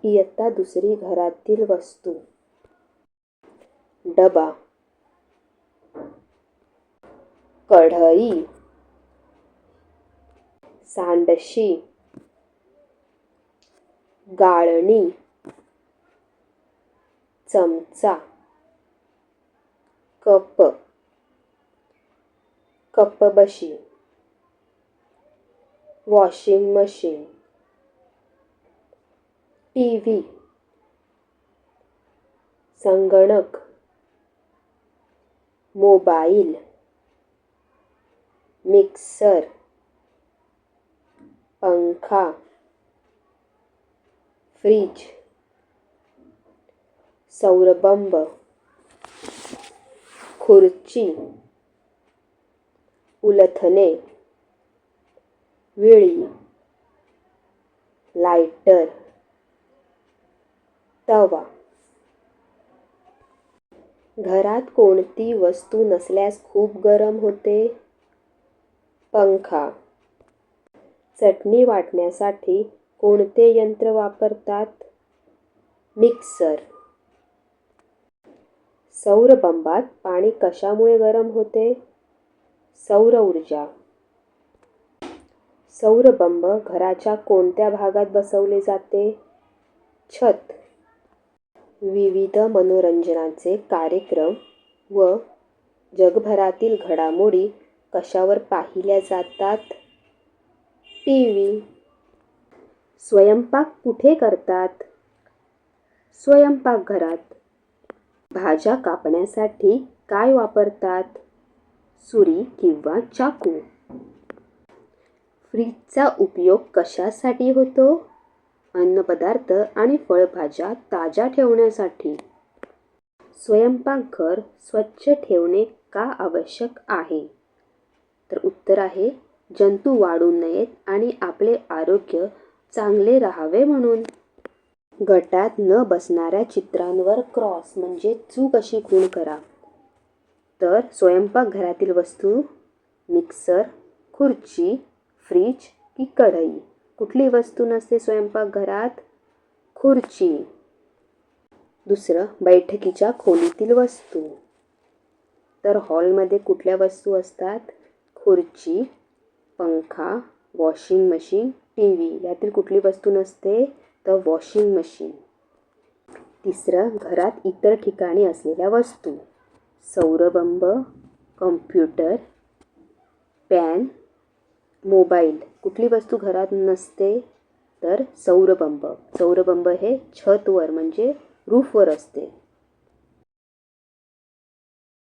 इयत्ता दुसरी घरातील वस्तू. डबा, कढई, सांडशी, गाळणी, चमचा, कप, कपबशी, वॉशिंग मशीन, टीव्ही, संगणक, मोबाईल, मिक्सर, पंखा, फ्रीज, सौरबंब, खुर्ची, उलथणे, विळी, लायटर, तवा. घरात कोणती वस्तू नसल्यास खूप गरम होते? पंखा. चटणी वाटण्यासाठी कोणते यंत्र वापरतात? मिक्सर. सौरबंबात पाणी कशामुळे गरम होते? सौर ऊर्जा. सौरबंब घराच्या कोणत्या भागात बसवले जाते? छत. विविध मनोरंजनाचे कार्यक्रम व जगभरातील घडामोडी कशावर पाहिल्या जातात? टीव्ही. स्वयंपाक कुठे करतात? स्वयंपाकघरात. भाज्या कापण्यासाठी काय वापरतात? सुरी किंवा चाकू. फ्रीजचा उपयोग कशासाठी होतो? अन्नपदार्थ आणि फळभाज्या ताज्या ठेवण्यासाठी. स्वयंपाकघर स्वच्छ ठेवणे का आवश्यक आहे? तर उत्तर आहे जंतू वाढू नयेत आणि आपले आरोग्य चांगले राहावे म्हणून. गटात न बसणाऱ्या चित्रांवर क्रॉस म्हणजे चूक अशी खूण करा. तर स्वयंपाकघरातील वस्तू मिक्सर, खुर्ची, फ्रीज की कढई. कुठली वस्तू नसते स्वयंपाकघरात? खुर्ची. दुसरं, बैठकीच्या खोलीतील वस्तू. तर हॉलमध्ये कुठल्या वस्तू असतात? खुर्ची, पंखा, वॉशिंग मशीन, टीव्ही. यातील कुठली वस्तू नसते? तर वॉशिंग मशीन. तिसरं, घरात इतर ठिकाणी असलेल्या वस्तू. सौरबंब, कम्प्युटर, पॅन, मोबाईल. कुठली वस्तू घरात नसते? तर सौरबंब. सौरबंब हे छतवर म्हणजे रूफवर असते.